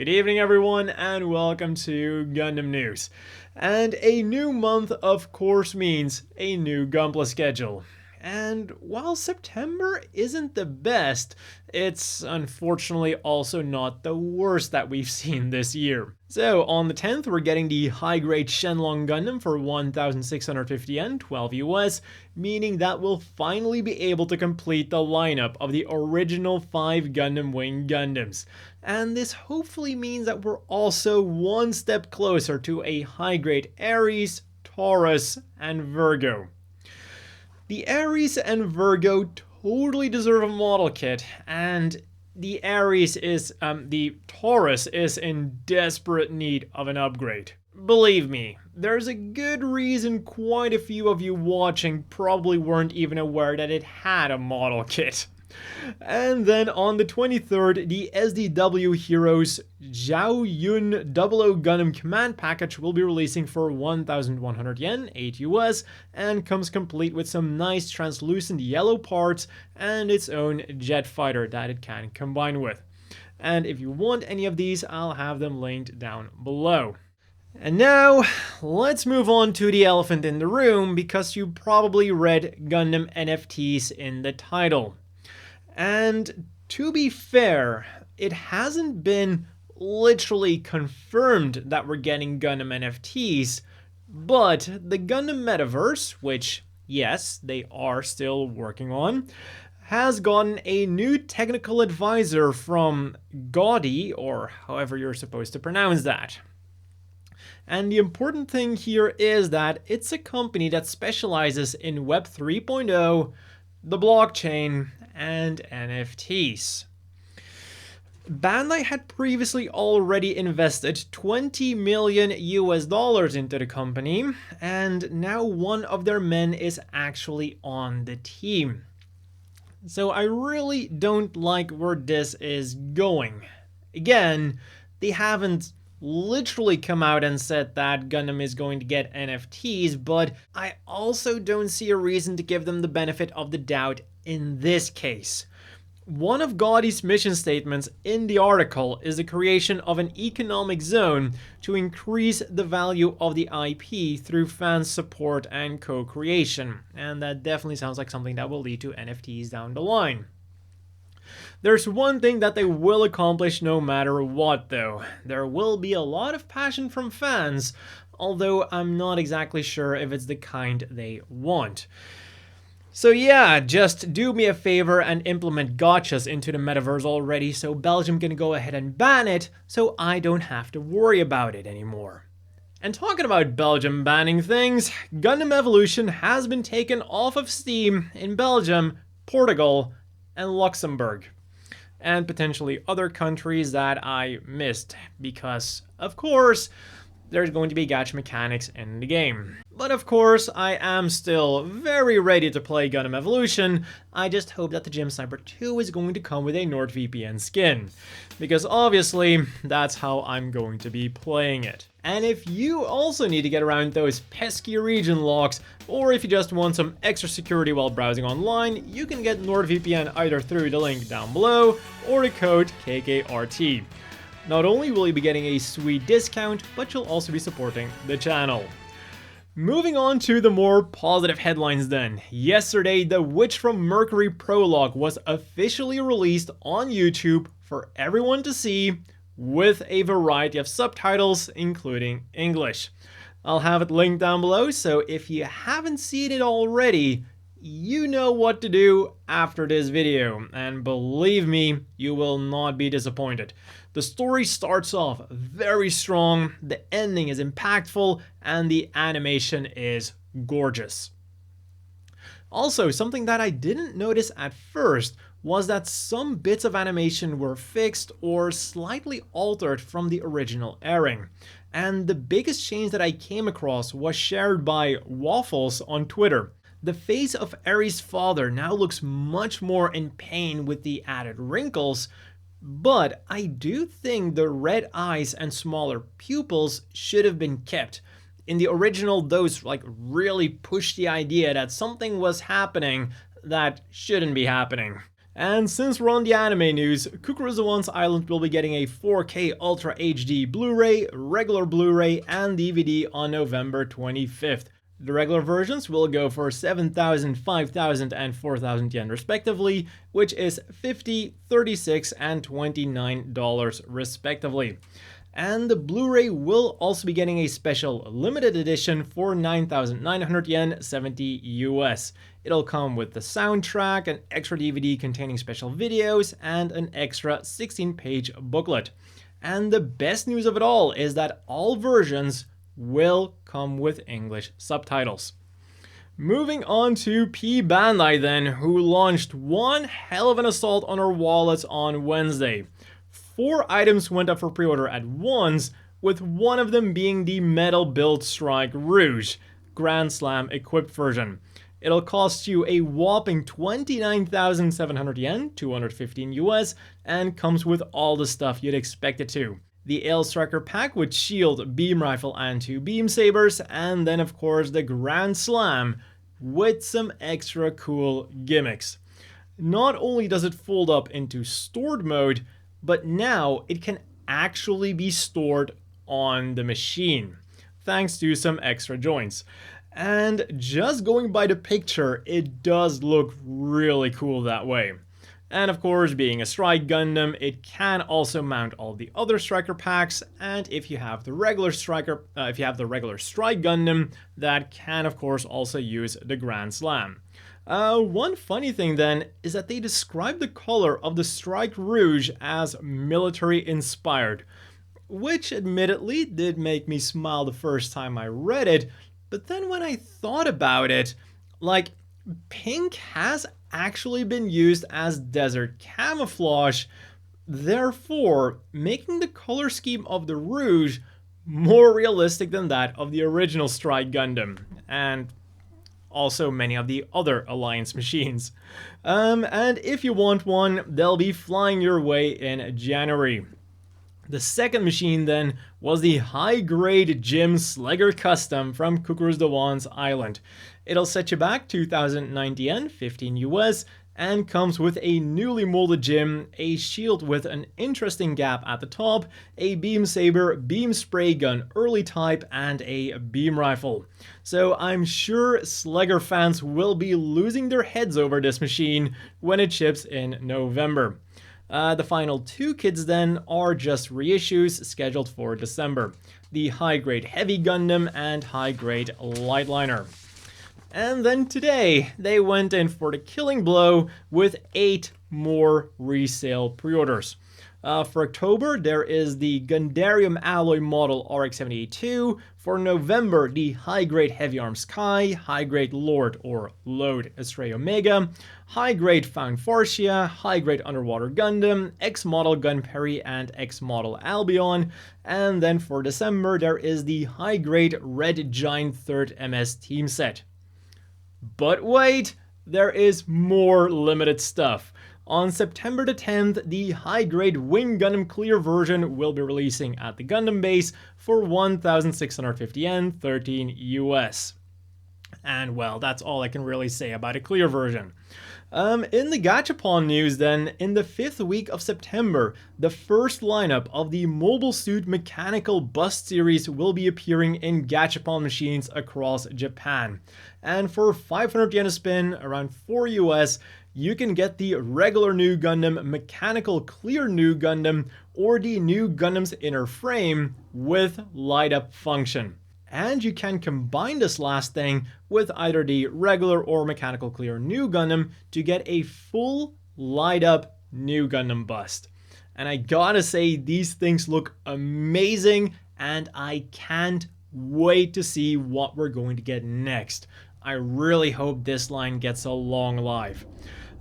Good evening everyone and welcome to Gundam News. And a new month of course means a new Gunpla schedule. And while September isn't the best, it's unfortunately also not the worst that we've seen this year. So on the 10th, we're getting the high-grade Shenlong Gundam for 1,650 yen, 12 US, meaning that we'll finally be able to complete the lineup of the original 5 Gundam Wing Gundams. And this hopefully means that we're also one step closer to a high-grade Aries, Taurus, and Virgo. The Aries and Virgo totally deserve a model kit, and the Taurus is in desperate need of an upgrade. Believe me, there's a good reason quite a few of you watching probably weren't even aware that it had a model kit. And then on the 23rd, the SDW Heroes Zhao Yun 00 Gundam Command Package will be releasing for 1,100 yen, 8 US, and comes complete with some nice translucent yellow parts and its own jet fighter that it can combine with. And if you want any of these, I'll have them linked down below. And now, let's move on to the elephant in the room, because you probably read Gundam NFTs in the title. And to be fair, it hasn't been literally confirmed that we're getting Gundam NFTs, but the Gundam Metaverse, which, yes, they are still working on, has gotten a new technical advisor from Gaudi, or however you're supposed to pronounce that. And the important thing here is that it's a company that specializes in Web 3.0, the blockchain, and NFTs. Bandai had previously already invested $20 million into the company, and now one of their men is actually on the team. So I really don't like where this is going. Again, they haven't literally come out and said that Gundam is going to get NFTs, but I also don't see a reason to give them the benefit of the doubt in this case. One of Gaudi's mission statements in the article is the creation of an economic zone to increase the value of the IP through fan support and co-creation, and that definitely sounds like something that will lead to NFTs down the line. There's one thing that they will accomplish no matter what though. There will be a lot of passion from fans, although I'm not exactly sure if it's the kind they want. So yeah, just do me a favor and implement gachas into the metaverse already so Belgium can go ahead and ban it so I don't have to worry about it anymore. And talking about Belgium banning things, Gundam Evolution has been taken off of Steam in Belgium, Portugal, and Luxembourg. And potentially other countries that I missed because, of course, there's going to be gacha mechanics in the game. But of course, I am still very ready to play Gundam Evolution. I just hope that the Gym Sniper 2 is going to come with a NordVPN skin, because obviously, that's how I'm going to be playing it. And if you also need to get around those pesky region locks, or if you just want some extra security while browsing online, you can get NordVPN either through the link down below, or the code kkrt. Not only will you be getting a sweet discount, but you'll also be supporting the channel. Moving on to the more positive headlines then. Yesterday, The Witch from Mercury Prologue was officially released on YouTube for everyone to see, with a variety of subtitles, including English. I'll have it linked down below, so if you haven't seen it already, you know what to do after this video, and believe me, you will not be disappointed. The story starts off very strong, the ending is impactful, and the animation is gorgeous. Also, something that I didn't notice at first was that some bits of animation were fixed or slightly altered from the original airing. And the biggest change that I came across was shared by Waffles on Twitter. The face of Aries' father now looks much more in pain with the added wrinkles, but I do think the red eyes and smaller pupils should have been kept. In the original, those really pushed the idea that something was happening that shouldn't be happening. And since we're on the anime news, Cucuruz Doan's Island will be getting a 4K Ultra HD Blu-ray, regular Blu-ray, and DVD on November 25th. The regular versions will go for 7,000, 5,000, and 4,000 yen respectively, which is $50, $36, and $29 respectively. And the Blu-ray will also be getting a special limited edition for 9,900 yen, 70 US. It'll come with the soundtrack, an extra DVD containing special videos, and an extra 16-page booklet. And the best news of it all is that all versions will come with English subtitles. Moving on to P-Bandai then, who launched one hell of an assault on our wallets on Wednesday. 4 items went up for pre-order at once, with one of them being the Metal Build Strike Rouge Grand Slam equipped version. It'll cost you a whopping 29,700 yen, 215 US, and comes with all the stuff you'd expect it to. The Ale Striker pack with shield, beam rifle, and 2 beam sabers, and then of course the Grand Slam with some extra cool gimmicks. Not only does it fold up into stored mode, but now it can actually be stored on the machine, thanks to some extra joints. And just going by the picture, it does look really cool that way. And of course, being a Strike Gundam, it can also mount all the other Striker packs, and if you have the regular Strike Gundam, that can of course also use the Grand Slam. One funny thing then is that they describe the color of the Strike Rouge as military inspired, which admittedly did make me smile the first time I read it, but then when I thought about it, like, pink has actually been used as desert camouflage, therefore making the color scheme of the Rouge more realistic than that of the original Strike Gundam, and also many of the other Alliance machines. And if you want one, they'll be flying your way in January. The second machine then was the high-grade Jim Sleggar Custom from Cucuruz Doan's Island. It'll set you back 2,090 yen, 15 US, and comes with a newly molded Jim, a shield with an interesting gap at the top, a beam saber, beam spray gun early type, and a beam rifle. So I'm sure Sleggar fans will be losing their heads over this machine when it ships in November. The final 2 kits then are just reissues scheduled for December. The high-grade Heavy Gundam and high-grade Lightliner. And then today, they went in for the killing blow with 8 more resale pre-orders. For October, there is the Gundarium Alloy Model RX-78-2. For November, the high-grade Heavy Arm Sky, high-grade Lord or Load Astray Omega, high-grade Found Farcia, high-grade Underwater Gundam, X-Model Gunperi, and X-Model Albion. And then for December, there is the high-grade Red Giant 3rd MS Team Set. But wait, there is more limited stuff. On September the 10th, the high-grade Wing Gundam Clear version will be releasing at the Gundam base for 1,650 yen, 13 US. And well, that's all I can really say about a Clear version. In the Gachapon news then, in the 5th week of September, the first lineup of the Mobile Suit Mechanical Bust series will be appearing in Gachapon machines across Japan. And for 500 yen a spin, around 4 US, you can get the regular New Gundam, Mechanical Clear New Gundam, or the New Gundam's Inner Frame with light up function. And you can combine this last thing with either the regular or Mechanical Clear New Gundam to get a full light up New Gundam bust. And I gotta say, these things look amazing, and I can't wait to see what we're going to get next. I really hope this line gets a long life.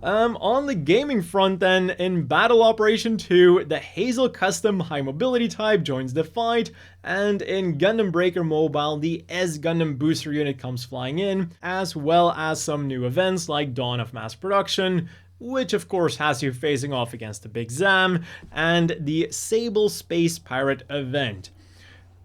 On the gaming front then, in Battle Operation 2, the Hazel Custom High Mobility type joins the fight, and in Gundam Breaker Mobile, the S Gundam Booster Unit comes flying in, as well as some new events like Dawn of Mass Production, which of course has you facing off against the Big Zam, and the Sable Space Pirate event.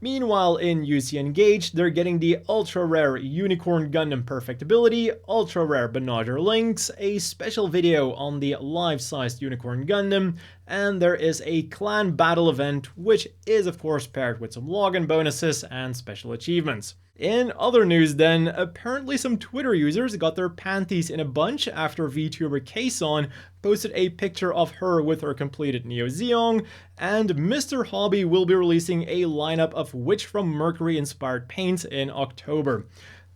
Meanwhile, in UC Engage, they're getting the ultra rare Unicorn Gundam Perfectibility, ultra rare Banagher links, a special video on the life-sized Unicorn Gundam, and there is a clan battle event, which is of course paired with some login bonuses and special achievements. In other news then, apparently some Twitter users got their panties in a bunch after VTuber Kason posted a picture of her with her completed Neo Zeong, and Mr. Hobby will be releasing a lineup of Witch from Mercury inspired paints in October.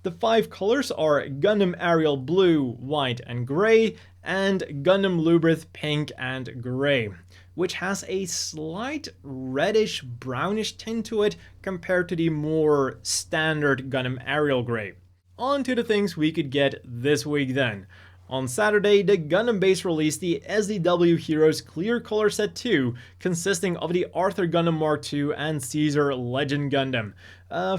The 5 colors are Gundam Ariel Blue, White and Grey, and Gundam Lubrith Pink and Grey, which has a slight reddish brownish tint to it compared to the more standard Gundam Ariel Grey. On to the things we could get this week then. On Saturday, the Gundam base released the SDW Heroes Clear Color Set 2, consisting of the Arthur Gundam Mark II and Caesar Legend Gundam,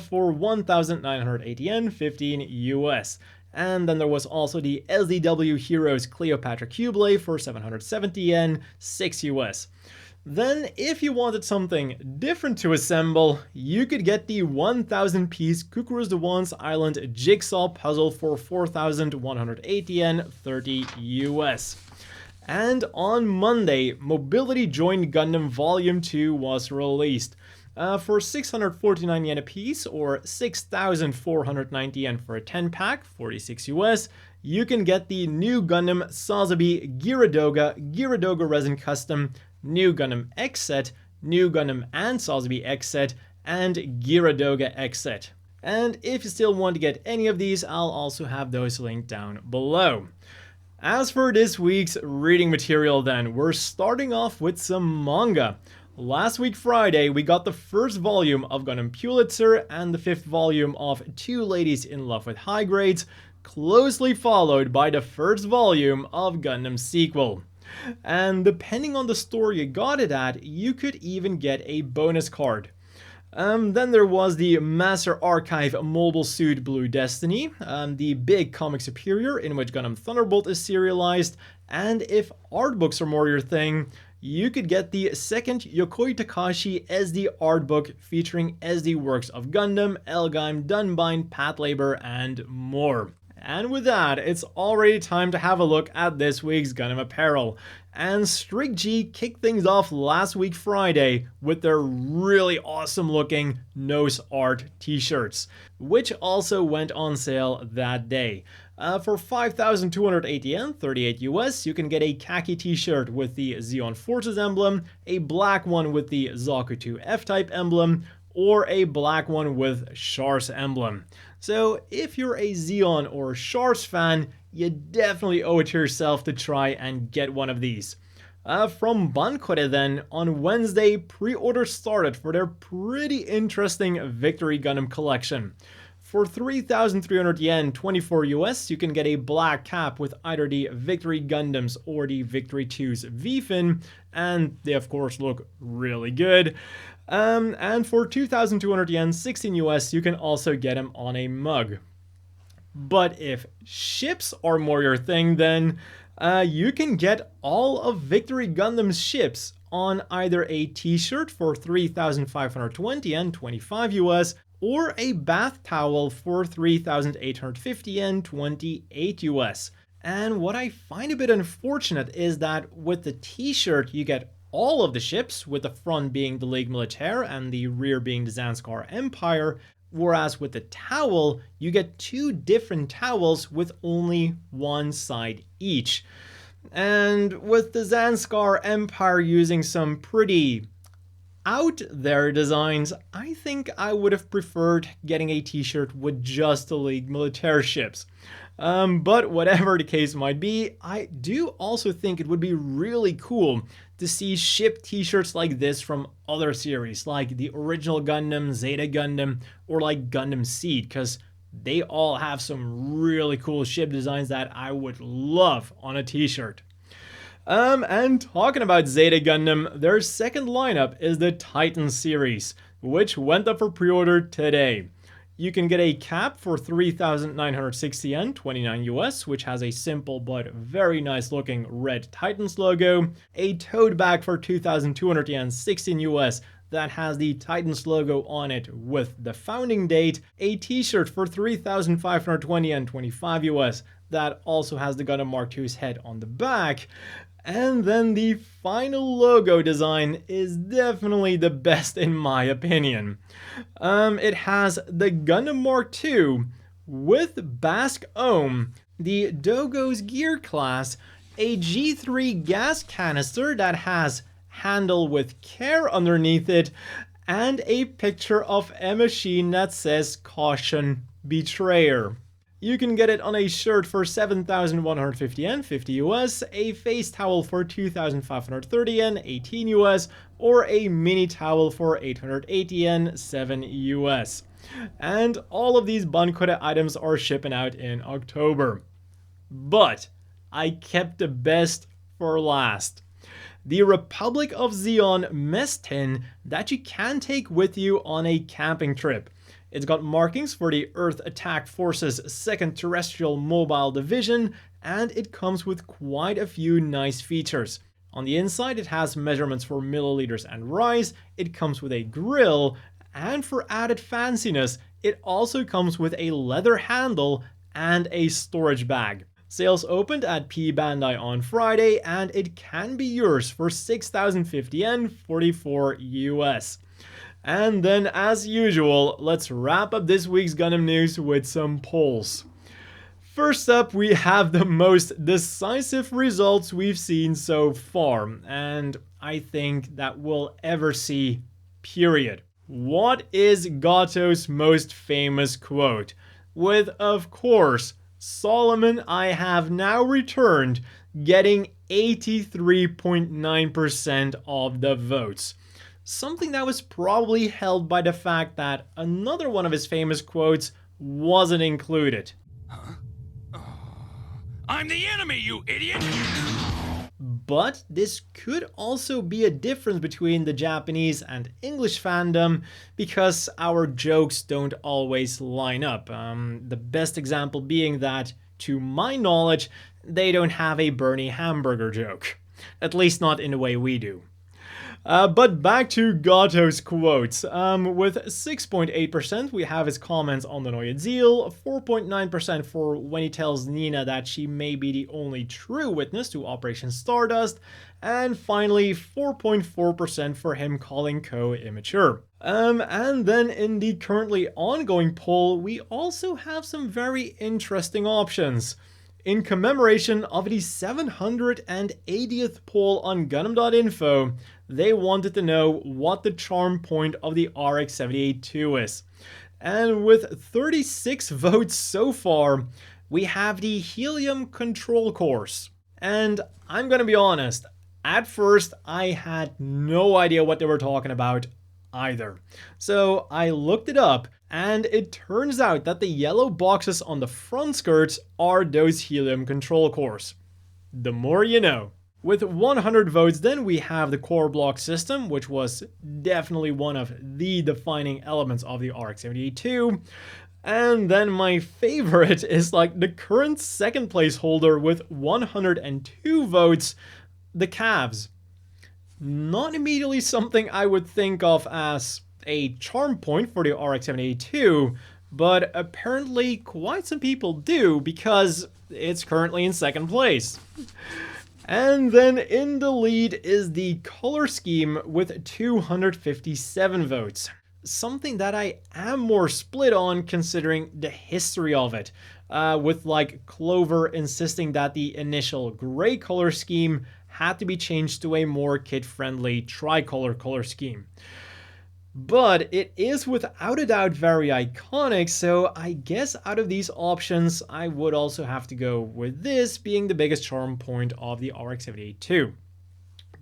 for 1,980 yen, 15 US. And then there was also the SDW Heroes Cleopatra Qubeley for 770 yen, 6 US. Then, if you wanted something different to assemble, you could get the 1,000-piece Cucuruz Doan's Island Jigsaw puzzle for 4,180 yen, 30 US. And on Monday, Mobility Joined Gundam Volume 2 was released. For 649 yen a piece, or 6,490 yen for a 10-pack, 46 US, you can get the new Gundam Sazabi Giradoga Resin Custom, new Gundam X Set, new Gundam and Sazabi X Set, and Giradoga X Set. And if you still want to get any of these, I'll also have those linked down below. As for this week's reading material then, we're starting off with some manga. Last week Friday, we got the first volume of Gundam Pulitzer and the 5th volume of Two Ladies in Love with High Grades, closely followed by the first volume of Gundam Sequel. And depending on the store you got it at, you could even get a bonus card. Then there was the Master Archive Mobile Suit Blue Destiny, the Big Comic Superior in which Gundam Thunderbolt is serialized, and if art books are more your thing, you could get the second Yokoi Takashi SD art book featuring SD works of Gundam, Elgheim, Dunbine, Patlabor, and more. And with that, it's already time to have a look at this week's Gundam apparel. And Strict G kicked things off last week Friday with their really awesome looking nose art t-shirts, which also went on sale that day. For 5,280 yen, 38 US, you can get a khaki t-shirt with the Zeon Forces emblem, a black one with the Zaku 2 F-Type emblem, or a black one with Char's emblem. So if you're a Zeon or Char's fan, you definitely owe it to yourself to try and get one of these. From Bankore then, on Wednesday, pre-order started for their pretty interesting Victory Gundam collection. For 3,300 yen, 24 US, you can get a black cap with either the Victory Gundams or the Victory 2's V-Fin, and they of course look really good. And for 2,200 yen, 16 US, you can also get them on a mug. But if ships are more your thing, then you can get all of Victory Gundam's ships on either a t-shirt for 3,520 yen, 25 US, or a bath towel for 3,850 yen, 28 US. And what I find a bit unfortunate is that with the t-shirt you get all of the ships, with the front being the Ligue Militaire and the rear being the Zanskar Empire, whereas with the towel you get 2 different towels with only one side each. And with the Zanskar Empire using some pretty out there designs, I think I would have preferred getting a t-shirt with just the Ligue Militaire ships. But whatever the case might be, I do also think it would be really cool to see ship t-shirts like this from other series, like the original Gundam, Zeta Gundam, or like Gundam Seed, because they all have some really cool ship designs that I would love on a t-shirt. And talking about Zeta Gundam, their second lineup is the Titan series, which went up for pre-order today. You can get a cap for 3,960 yen, 29 US, which has a simple but very nice looking red Titans logo, a tote bag for 2,200 yen, 16 US, that has the Titans logo on it with the founding date, a t-shirt for 3,520 and 25 US that also has the Gundam Mark II's head on the back, and then the final logo design is definitely the best in my opinion. It has the Gundam Mark II with Basque Ohm, the Dogo's gear class, a G3 gas canister that has handle with care underneath it, and a picture of a machine that says caution betrayer. You can get it on a shirt for 7,150 yen, 50 US, a face towel for 2,530 yen, 18 US, or a mini towel for 880 yen, 7 US. And all of these Banquet items are shipping out in October. But I kept the best for last. The Republic of Zeon mess tin that you can take with you on a camping trip. It's got markings for the Earth Attack Force's 2nd Terrestrial Mobile Division, and it comes with quite a few nice features. On the inside, it has measurements for milliliters and rice, it comes with a grill, and for added fanciness, it also comes with a leather handle and a storage bag. Sales opened at P-Bandai on Friday, and it can be yours for 6,050 yen, 44 US. And then, as usual, let's wrap up this week's Gundam news with some polls. First up, we have the most decisive results we've seen so far, and I think that we'll ever see, period. What is Gato's most famous quote? With, of course, Solomon, I have now returned, getting 83.9% of the votes. Something that was probably held by the fact that another one of his famous quotes wasn't included. Huh? I'm the enemy, you idiot! But this could also be a difference between the Japanese and English fandom because our jokes don't always line up. The best example being that, to my knowledge, they don't have a Bernie hamburger joke. At least not in the way we do. But back to Gato's quotes. With 6.8%, we have his comments on the Neue Zeal, 4.9% for when he tells Nina that she may be the only true witness to Operation Stardust, and finally 4.4% for him calling Ko immature. And then in the currently ongoing poll, we also have some very interesting options. In commemoration of the 780th poll on Gundam.info, they wanted to know what the charm point of the RX-78-2 is. And with 36 votes so far, we have the helium control course. And I'm gonna be honest, at first I had no idea what they were talking about either. So I looked it up, and it turns out that the yellow boxes on the front skirts are those helium control cores. The more you know. With 100 votes, then we have the core block system, which was definitely one of the defining elements of the RX-78-2. And then my favorite is like the current second place holder with 102 votes, the calves. Not immediately something I would think of as a charm point for the RX-78-2, but apparently quite some people do because it's currently in second place. And then in the lead is the color scheme with 257 votes. Something that I am more split on considering the history of it, with like Clover insisting that the initial gray color scheme had to be changed to a more kid-friendly tricolor color scheme. But it is without a doubt very iconic, so I guess out of these options, I would also have to go with this being the biggest charm point of the RX-78-2.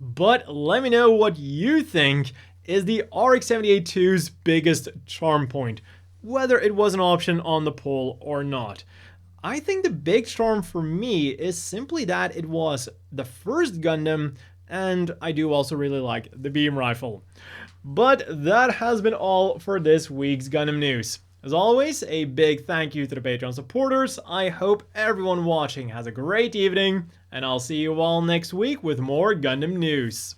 But let me know what you think is the RX-78-2's biggest charm point, whether it was an option on the poll or not. I think the big charm for me is simply that it was the first Gundam, and I do also really like the beam rifle. But that has been all for this week's Gundam news. As always, a big thank you to the Patreon supporters. I hope everyone watching has a great evening, and I'll see you all next week with more Gundam news.